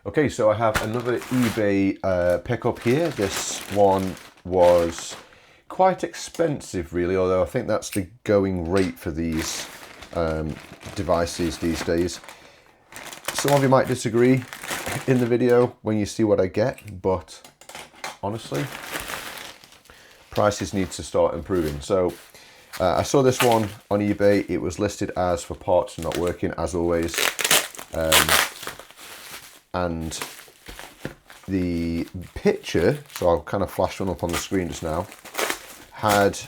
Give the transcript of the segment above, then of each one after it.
Okay, so I have another eBay pickup here. This one was quite expensive, really, although I think that's the going rate for these devices these days. Some of you might disagree in the video when you see what I get, but honestly, prices need to start improving. So I saw this one on eBay. It was listed as for parts not working, as always. And the picture, so I'll kind of flash one up on the screen just now, had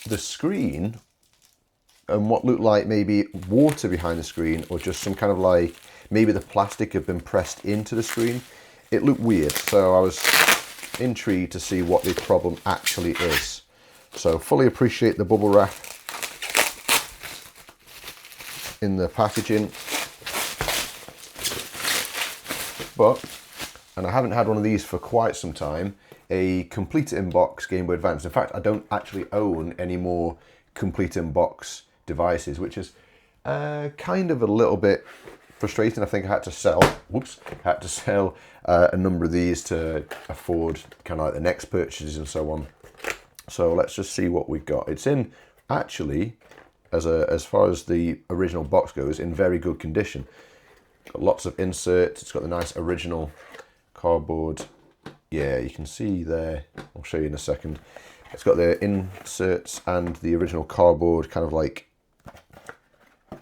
the screen and what looked like maybe water behind the screen, or just some kind of like, maybe the plastic had been pressed into the screen. It looked weird, so I was intrigued to see what the problem actually is. So fully appreciate the bubble wrap in the packaging. But, and I haven't had one of these for quite some time, a complete in-box Game Boy Advance. In fact, I don't actually own any more complete in-box devices, which is kind of a little bit frustrating. I think I had to sell, a number of these to afford kind of like the next purchases and so on. So let's just see what we've got. It's in, actually, as far as the original box goes, in very good condition. Got lots of inserts. It's got the nice original cardboard. Yeah, you can see there. I'll show you in a second. It's got the inserts and the original cardboard kind of like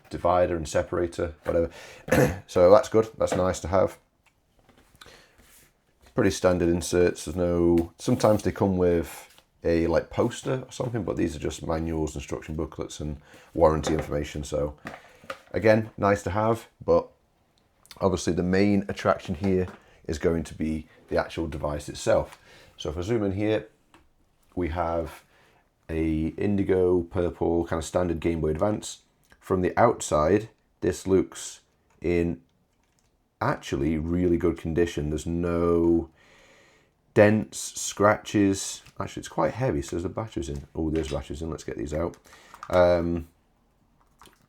divider and separator, whatever. So that's good. That's nice to have. Pretty standard inserts. There's no, sometimes they come with a like poster or something, but these are just manuals, instruction booklets and warranty information. So again, nice to have, but obviously the main attraction here is going to be the actual device itself. So if I zoom in here, we have a indigo purple kind of standard Game Boy Advance. From the outside, this looks in actually really good condition. There's no dents, scratches. Actually, it's quite heavy, so there's the batteries in. Oh, there's batteries in. Let's get these out.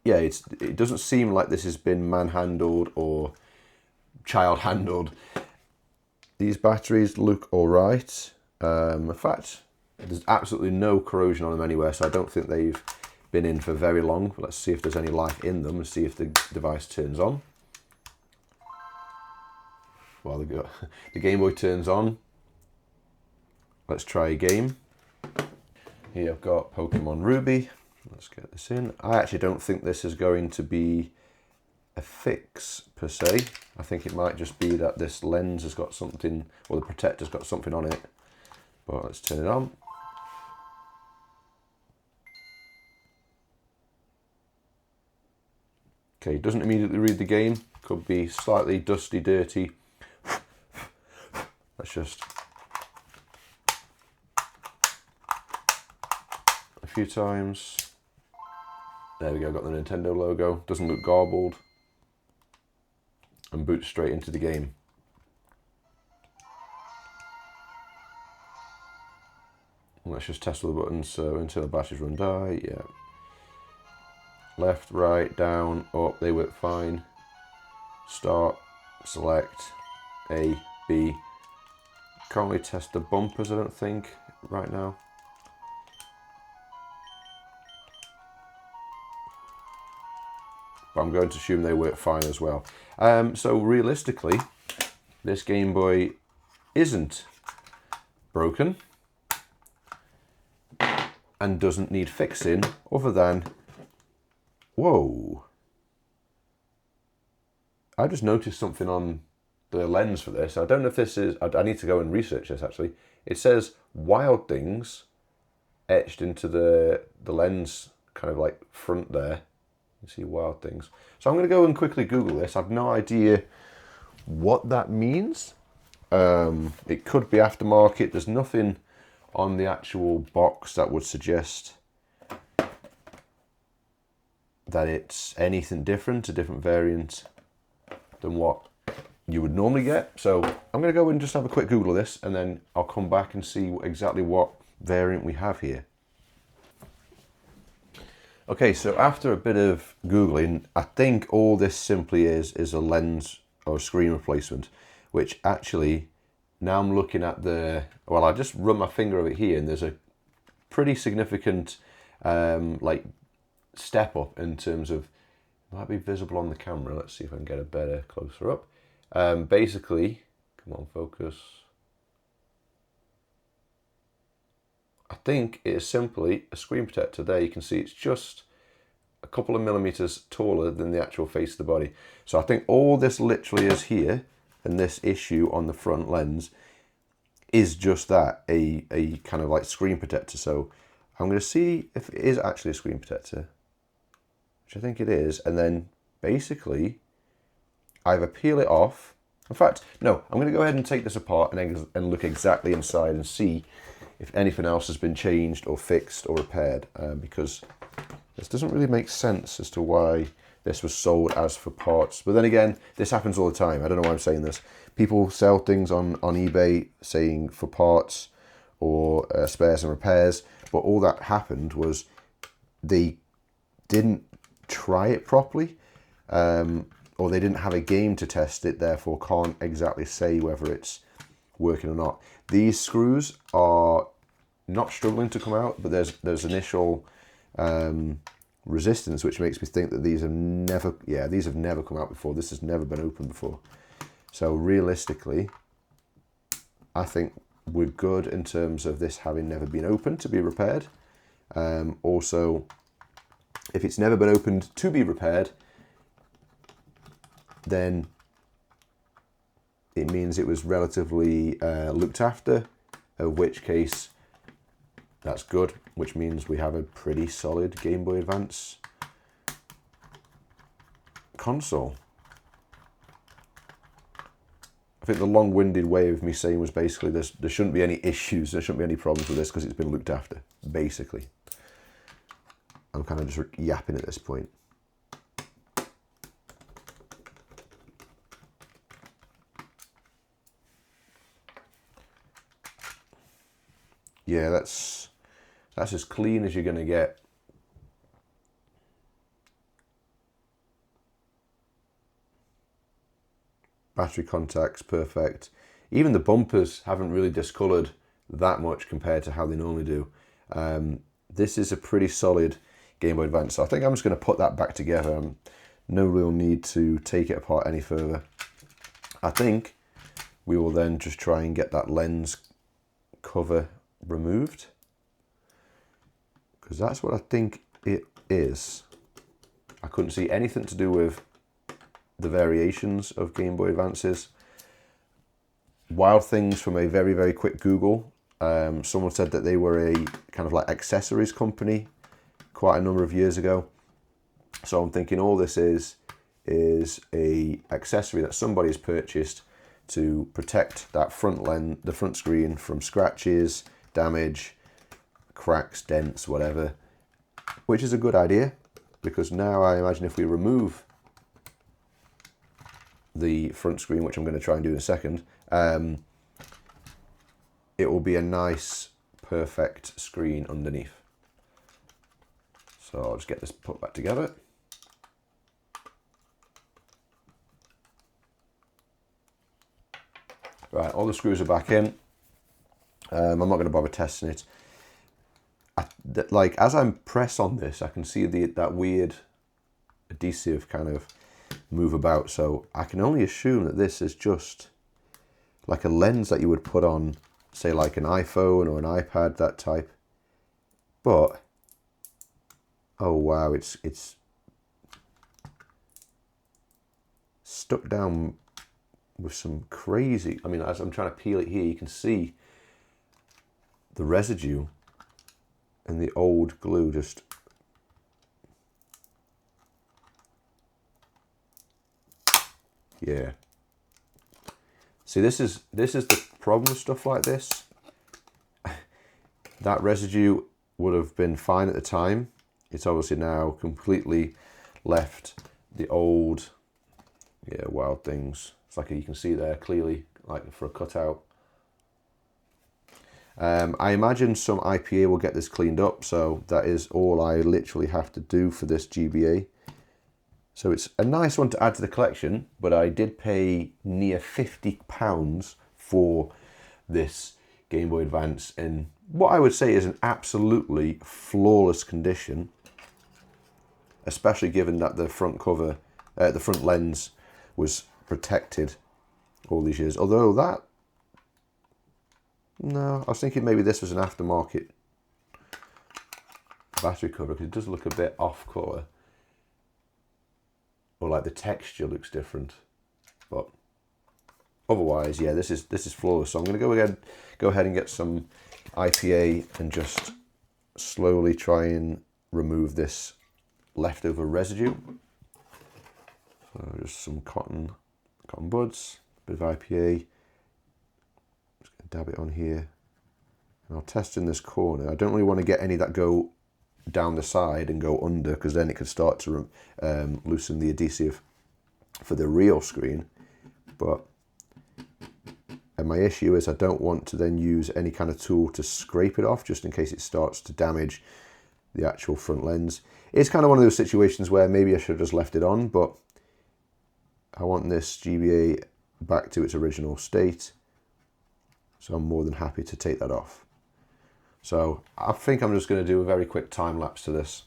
Yeah, it doesn't seem like this has been manhandled or child handled. These batteries look all right. In fact, there's absolutely no corrosion on them anywhere, so I don't think they've been in for very long. Let's see if there's any life in them and see if the device turns on. Well, the Game Boy turns on. Let's try a game. Here I've got Pokemon Ruby. Let's get this in. I actually don't think this is going to be a fix per se. I think it might just be that this lens has got something, or the protector's got something on it. But let's turn it on. Okay, it doesn't immediately read the game. Could be slightly dusty, dirty. Let's just a few times. There we go, got the Nintendo logo. Doesn't look garbled. And boots straight into the game. Let's just test all the buttons. So until the batteries run dry, yeah. Left, right, down, up, they work fine. Start, select, A, B. Can't really test the bumpers, I don't think, right now. But I'm going to assume they work fine as well. So realistically, this Game Boy isn't broken and doesn't need fixing, other than, whoa, I just noticed something on the lens for this. I don't know if this is, I need to go and research this actually. It says Wild Things etched into the lens, kind of like front there. You see Wild Things. So I'm going to go and quickly Google this. I've no idea what that means. It could be aftermarket. There's nothing on the actual box that would suggest that it's anything different, a different variant than what you would normally get. So I'm going to go and just have a quick Google of this, and then I'll come back and see exactly what variant we have here. Okay, so after a bit of Googling, I think all this simply is a lens or a screen replacement, which actually, now I'm looking at well, I just run my finger over here and there's a pretty significant like step up in terms of, might be visible on the camera. Let's see if I can get a better closer up. Basically, come on, focus. I think it is simply a screen protector. There you can see it's just a couple of millimeters taller than the actual face of the body. So I think all this literally is here, and this issue on the front lens is just that, a kind of like screen protector. So I'm going to see if it is actually a screen protector, which I think it is, and then basically either peel it off. In fact, no, I'm going to go ahead and take this apart and look exactly inside and see if anything else has been changed or fixed or repaired, because this doesn't really make sense as to why this was sold as for parts. But then again, this happens all the time. I don't know why I'm saying this. People sell things on eBay saying for parts or spares and repairs, but all that happened was they didn't try it properly, or they didn't have a game to test it, therefore can't exactly say whether it's working or not. These screws are not struggling to come out, but there's initial resistance, which makes me think that these have never come out before. This has never been opened before. So realistically, I think we're good in terms of this having never been opened to be repaired. Also, if it's never been opened to be repaired, then it means it was relatively looked after, in which case that's good, which means we have a pretty solid Game Boy Advance console. I think the long-winded way of me saying was basically there shouldn't be any issues, there shouldn't be any problems with this because it's been looked after, basically. I'm kind of just yapping at this point. Yeah, that's as clean as you're going to get. Battery contacts, perfect. Even the bumpers haven't really discoloured that much compared to how they normally do. This is a pretty solid Game Boy Advance. So I think I'm just going to put that back together. No real need to take it apart any further. I think we will then just try and get that lens cover removed, because that's what I think it is. I couldn't see anything to do with the variations of Game Boy Advances. Wild things from a very, very quick Google. Someone said that they were a kind of like accessories company quite a number of years ago. So I'm thinking all this is a accessory that somebody's purchased to protect that the front screen from scratches, damage, cracks, dents, whatever, which is a good idea, because now I imagine if we remove the front screen, which I'm going to try and do in a second, it will be a nice, perfect screen underneath. So I'll just get this put back together. Right, all the screws are back in. I'm not going to bother testing it. Like, as I press on this, I can see that weird adhesive kind of move about. So I can only assume that this is just like a lens that you would put on, say, like an iPhone or an iPad, that type. But oh wow, it's stuck down with some crazy. I mean, as I'm trying to peel it here, you can see the residue and the old glue just. Yeah. See, this is the problem with stuff like this. That residue would have been fine at the time. It's obviously now completely left the old, wild things. It's like you can see there clearly, like for a cutout. I imagine some IPA will get this cleaned up, so that is all I literally have to do for this GBA. So it's a nice one to add to the collection, but I did pay near £50 for this Game Boy Advance in what I would say is an absolutely flawless condition, especially given that the front cover, the front lens was protected all these years. Although that, no, I was thinking maybe this was an aftermarket battery cover because it does look a bit off colour. Or like the texture looks different, but otherwise, yeah, this is flawless. So I'm going to go ahead and get some IPA and just slowly try and remove this leftover residue. So just some cotton buds, a bit of IPA. Just gonna dab it on here, and I'll test in this corner. I don't really want to get any that go down the side and go under, because then it could start to loosen the adhesive for the real screen. And my issue is I don't want to then use any kind of tool to scrape it off, just in case it starts to damage the actual front lens. It's kind of one of those situations where maybe I should have just left it on, but I want this GBA back to its original state, so I'm more than happy to take that off. So I think I'm just going to do a very quick time lapse to this.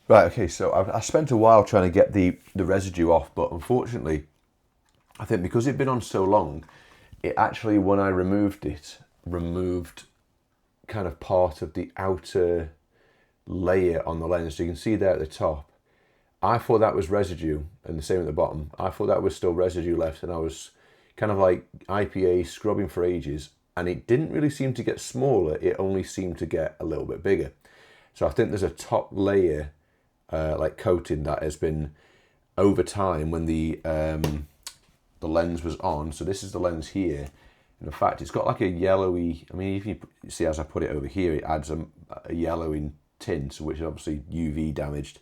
Right, okay, so I spent a while trying to get the residue off, but unfortunately, I think because it'd been on so long, it actually, when I removed it, removed kind of part of the outer layer on the lens. So you can see there at the top, I thought that was residue, and the same at the bottom. I thought that was still residue left, and I was kind of like IPA scrubbing for ages, and it didn't really seem to get smaller, it only seemed to get a little bit bigger. So I think there's a top layer, like coating, that has been over time when the lens was on. So this is the lens here, and in fact it's got like a yellowy, I mean, if you see as I put it over here, it adds a yellowing tint, which is obviously UV damaged.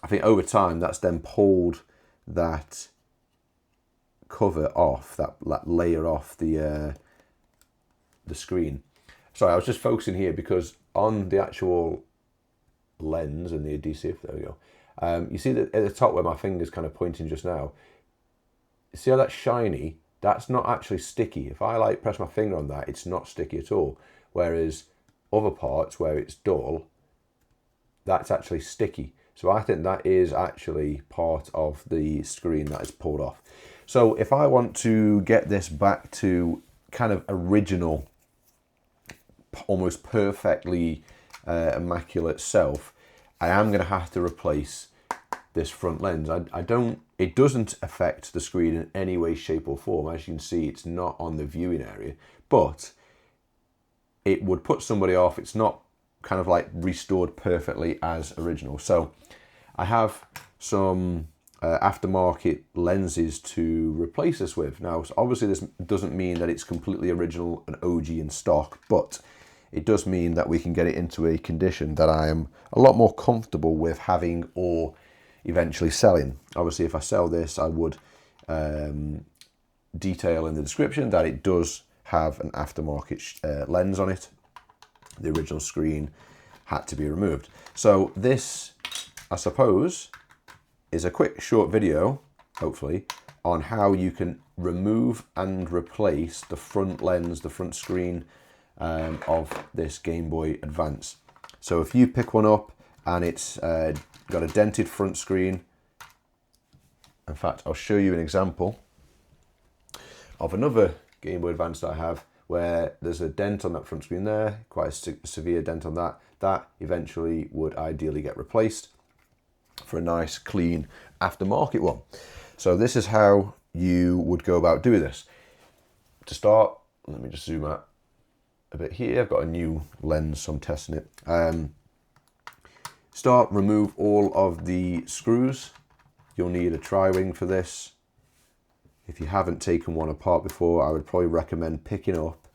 I think over time that's then pulled that cover off, that layer off the screen. Sorry, I was just focusing here because on the actual lens and the adhesive, there we go. You see that at the top where my finger's kind of pointing just now, you see how that's shiny? That's not actually sticky. If I like press my finger on that, it's not sticky at all. Whereas other parts where it's dull, that's actually sticky. So I think that is actually part of the screen that is pulled off. So if I want to get this back to kind of original, almost perfectly immaculate self, I am going to have to replace this front lens. It doesn't affect the screen in any way, shape or form. As you can see, it's not on the viewing area, but it would put somebody off. It's not kind of like restored perfectly as original. So I have some aftermarket lenses to replace this with. Now, obviously this doesn't mean that it's completely original and OG in stock, but it does mean that we can get it into a condition that I am a lot more comfortable with having or eventually selling. Obviously, if I sell this, I would detail in the description that it does have an aftermarket lens on it. The original screen had to be removed. So this, I suppose, is a quick short video, hopefully, on how you can remove and replace the front lens, the front screen of this Game Boy Advance. So if you pick one up and it's got a dented front screen, in fact, I'll show you an example of another Game Boy Advance that I have where there's a dent on that front screen there, quite a severe dent on that. That eventually would ideally get replaced for a nice, clean aftermarket one. So this is how you would go about doing this. To start, let me just zoom out a bit here. I've got a new lens, so I'm testing it. Remove all of the screws. You'll need a tri-wing for this. If you haven't taken one apart before, I would probably recommend picking up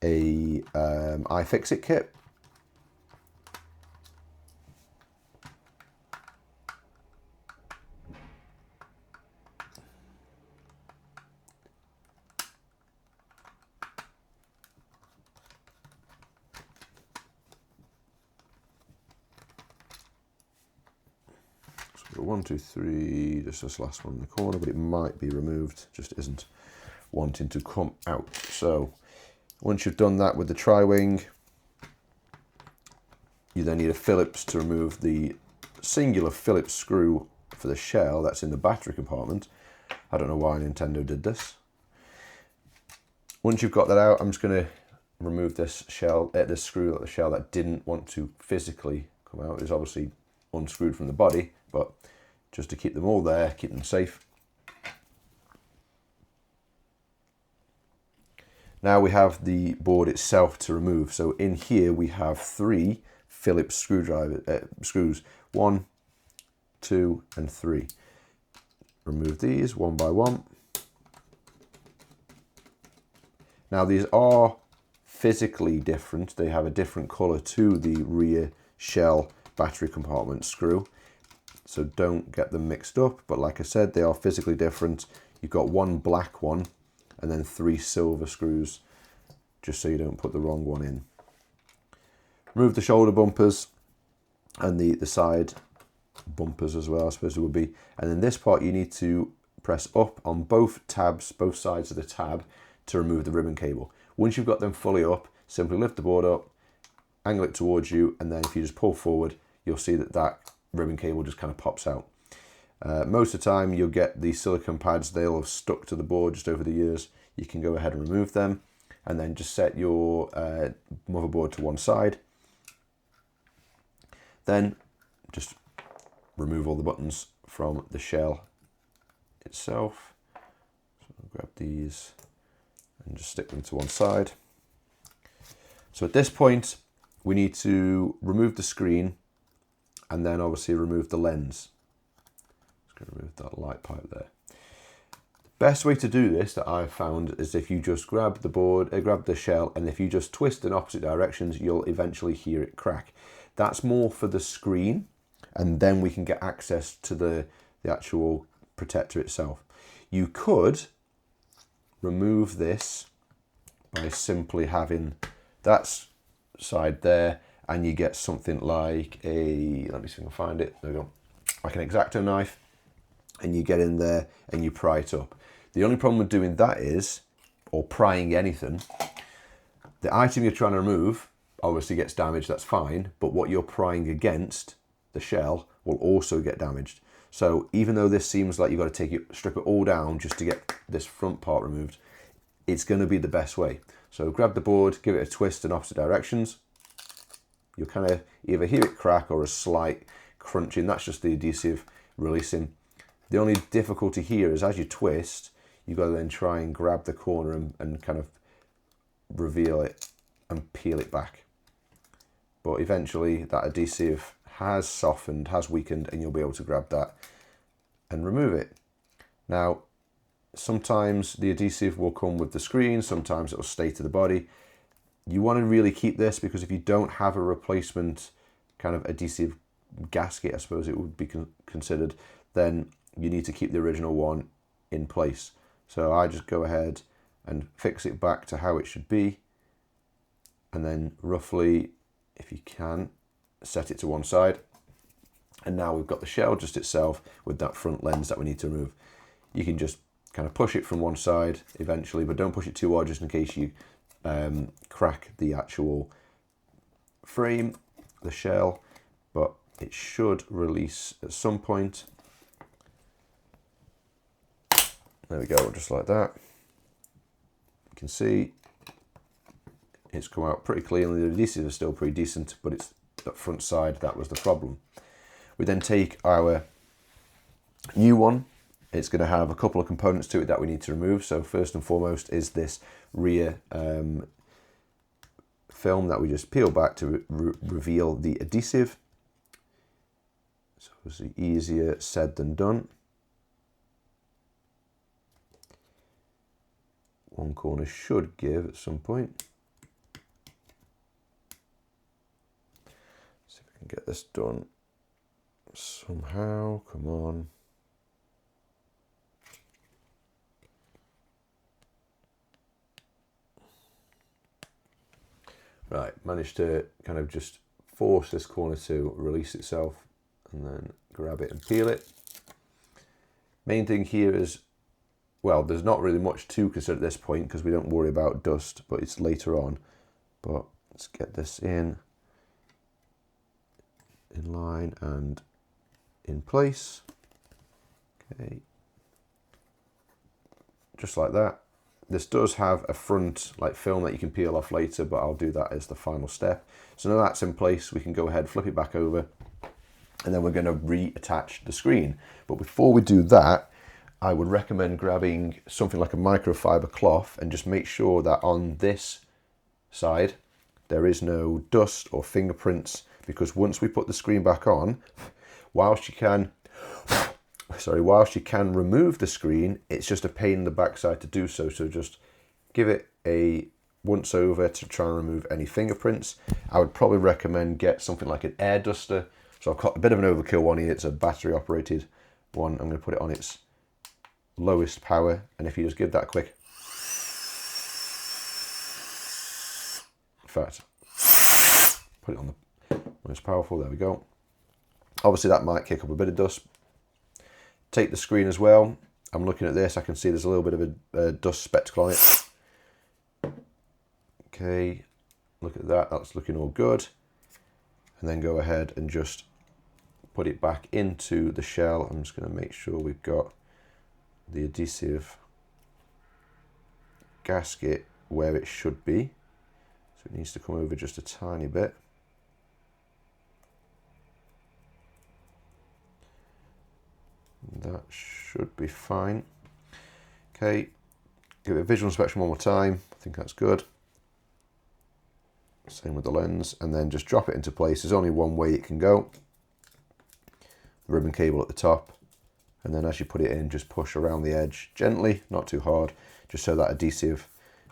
a iFixit kit. So 1, 2, 3, just this last one in the corner, but it might be removed, just isn't wanting to come out. So once you've done that with the tri-wing, you then need a Phillips to remove the singular Phillips screw for the shell that's in the battery compartment. I don't know why Nintendo did this. Once you've got that out, I'm just going to remove this shell, this screw at the shell that didn't want to physically come out. It's obviously unscrewed from the body, but just to keep them all there, keep them safe. Now we have the board itself to remove. So in here we have 3 Phillips screws, 1, 2, and 3. Remove these one by one. Now these are physically different. They have a different color to the rear shell battery compartment screw. So don't get them mixed up. But like I said, they are physically different. You've got 1 black one and then 3 silver screws, just so you don't put the wrong one in. Remove the shoulder bumpers and the side bumpers as well, I suppose it would be. And then this part you need to press up on both tabs, both sides of the tab, to remove the ribbon cable. Once you've got them fully up, simply lift the board up, angle it towards you, and then if you just pull forward, you'll see that that ribbon cable just kind of pops out. Most of the time you'll get the silicone pads, they'll have stuck to the board just over the years. You can go ahead and remove them, and then just set your motherboard to one side. Then just remove all the buttons from the shell itself. So I'll grab these and just stick them to one side. So at this point, we need to remove the screen and then obviously remove the lens. Just going to remove that light pipe there. The best way to do this that I've found is if you just grab the board, grab the shell, and if you just twist in opposite directions, you'll eventually hear it crack. That's more for the screen, and then we can get access to the actual protector itself. You could remove this by simply having that side there, and you get something like a, let me see if I can find it, there we go, like an X-Acto knife, and you get in there and you pry it up. The only problem with doing that is, or prying anything, the item you're trying to remove obviously gets damaged, that's fine, but what you're prying against, the shell, will also get damaged. So even though this seems like you've got to strip it all down just to get this front part removed, it's going to be the best way. So grab the board, give it a twist in opposite directions. You'll kind of either hear it crack or a slight crunching. That's just the adhesive releasing. The only difficulty here is as you twist, you've got to then try and grab the corner and kind of reveal it and peel it back. But eventually that adhesive has softened, has weakened, and you'll be able to grab that and remove it. Now, sometimes the adhesive will come with the screen, sometimes it will stay to the body. You want to really keep this because if you don't have a replacement kind of adhesive gasket, I suppose it would be considered, then you need to keep the original one in place. So I just go ahead and fix it back to how it should be, and then roughly, if you can, set it to one side. And now we've got the shell just itself with that front lens that we need to remove. You can just kind of push it from one side eventually, but don't push it too hard just in case you crack the actual frame, the shell, but it should release at some point. There we go, just like that. You can see it's come out pretty cleanly. The adhesive is still pretty decent, but it's that front side that was the problem. We then take our new one. It's going to have a couple of components to it that we need to remove. So first and foremost is this rear film that we just peel back to reveal the adhesive. So obviously easier said than done. One corner should give at some point. See if we can get this done somehow. Come on. Right, managed to kind of just force this corner to release itself and then grab it and peel it. Main thing here is, well, there's not really much to consider at this point because we don't worry about dust, but it's later on. But let's get this in line and in place. Okay, just like that. This does have a front like film that you can peel off later, but I'll do that as the final step. So now that's in place, we can go ahead, flip it back over, and then we're going to reattach the screen. But before we do that, I would recommend grabbing something like a microfiber cloth and just make sure that on this side there is no dust or fingerprints, because once we put the screen back on, whilst you can remove the screen, it's just a pain in the backside to do so. So just give it a once over to try and remove any fingerprints. I would probably recommend get something like an air duster. So I've got a bit of an overkill one here. It's a battery operated one. I'm going to put it on its lowest power, and if you just give that a quick, in fact, put it on the most powerful, there we go. Obviously that might kick up a bit of dust. Take the screen as well. I'm looking at this, I can see there's a little bit of a dust spectacle on it. Okay, look at that, that's looking all good. And then go ahead and just put it back into the shell. I'm just going to make sure we've got the adhesive gasket where it should be. So it needs to come over just a tiny bit. That should be fine. Okay, give it a visual inspection one more time. I think that's good. Same with the lens, and then just drop it into place. There's only one way it can go. The ribbon cable at the top, and then as you put it in, just push around the edge gently, not too hard, just so that adhesive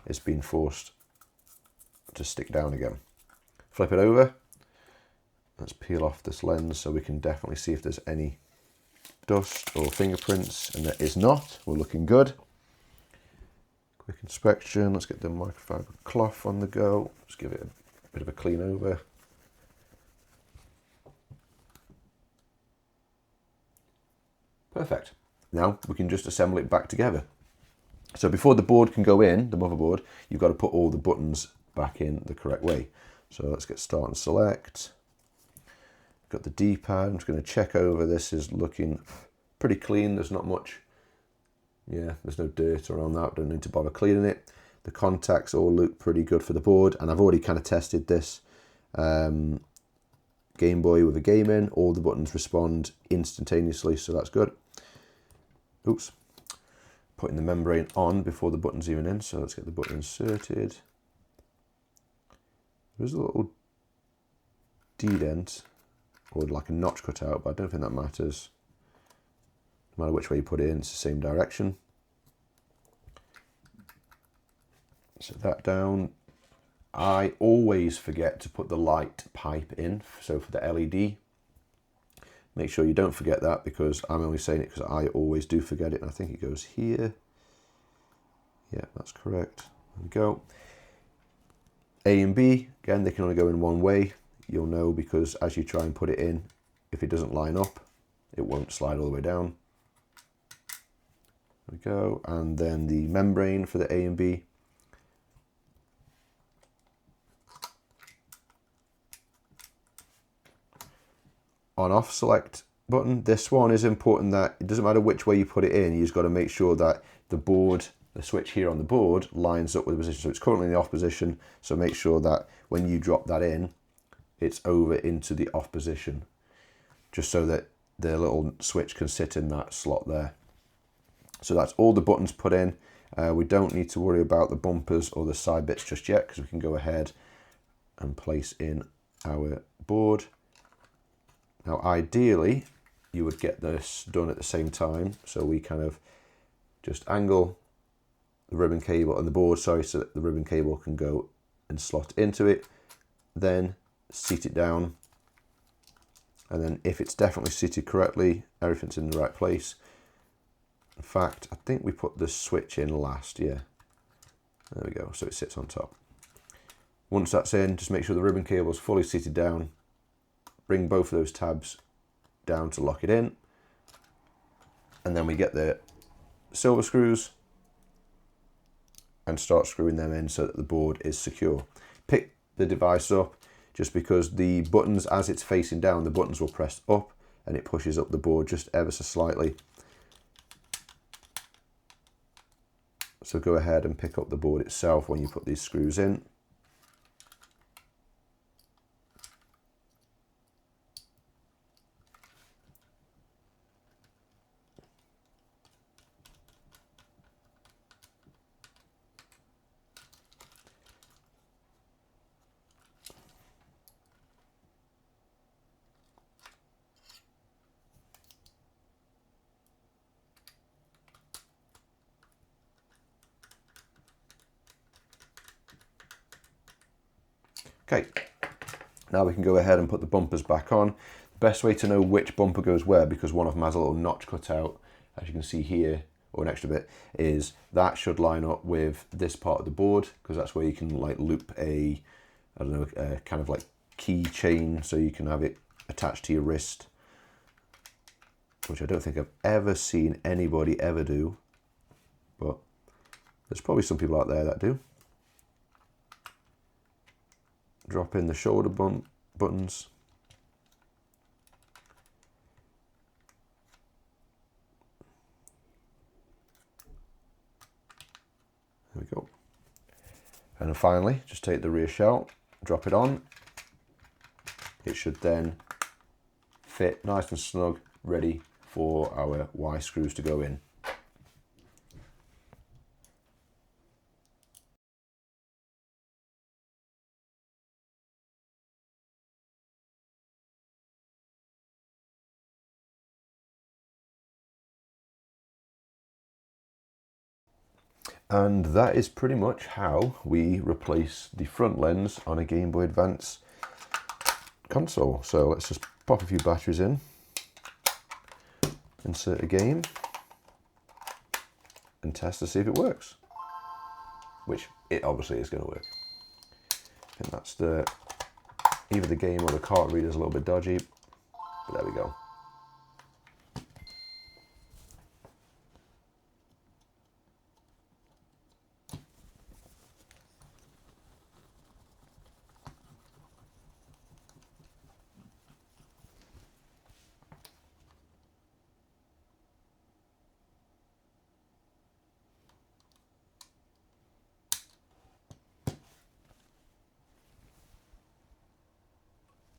is being forced to stick down again. Flip it over. Let's peel off this lens so we can definitely see if there's any dust or fingerprints, and there is not. We're looking good. Quick inspection. Let's get the microfiber cloth on the go. Just give it a bit of a clean over. Perfect. Now we can just assemble it back together. So before the board can go in, the motherboard, you've got to put all the buttons back in the correct way. So let's get start and select. Got the D-pad. I'm just going to check over. This is looking pretty clean. There's not much, there's no dirt around that. Don't need to bother cleaning it. The contacts all look pretty good for the board, and I've already kind of tested this Game Boy with a game in. All the buttons respond instantaneously, so that's good. Oops. Putting the membrane on before the button's even in, so let's get the button inserted. There's a little D-dent, or like a notch cut out, but I don't think that matters. No matter which way you put it in, it's the same direction. Set that down. I always forget to put the light pipe in, so for the LED. Make sure you don't forget that, because I'm only saying it because I always do forget it, and I think it goes here. Yeah, that's correct. There we go. A and B, again, they can only go in one way. You'll know because as you try and put it in, if it doesn't line up, it won't slide all the way down. There we go. And then the membrane for the A and B. On off select button. This one is important that it doesn't matter which way you put it in, you just got to make sure that the board, the switch here on the board, lines up with the position. So it's currently in the off position, so make sure that when you drop that in, it's over into the off position, just so that the little switch can sit in that slot there. So that's all the buttons put in. We don't need to worry about the bumpers or the side bits just yet, because we can go ahead and place in our board. Now ideally you would get this done at the same time, so we kind of just angle the ribbon cable and the board, so that the ribbon cable can go and slot into it, then seat it down, and then if it's definitely seated correctly, everything's in the right place. In fact, I think we put the switch in last, yeah. There we go, so it sits on top. Once that's in, just make sure the ribbon cable is fully seated down. Bring both of those tabs down to lock it in. And then we get the silver screws and start screwing them in so that the board is secure. Pick the device up, just because the buttons, as it's facing down, the buttons will press up and it pushes up the board just ever so slightly. So go ahead and pick up the board itself when you put these screws in. Okay, now we can go ahead and put the bumpers back on. The best way to know which bumper goes where, because one of them has a little notch cut out, as you can see here, or an extra bit, is that should line up with this part of the board, because that's where you can like loop a, I don't know, a kind of like key chain, so you can have it attached to your wrist, which I don't think I've ever seen anybody ever do, but there's probably some people out there that do. Drop in the shoulder buttons. There we go. And then finally, just take the rear shell, drop it on. It should then fit nice and snug, ready for our Y screws to go in. And that is pretty much how we replace the front lens on a Game Boy Advance console. So let's just pop a few batteries in, insert a game, and test to see if it works. Which it obviously is going to work. And that's either the game or the card reader is a little bit dodgy, but there we go.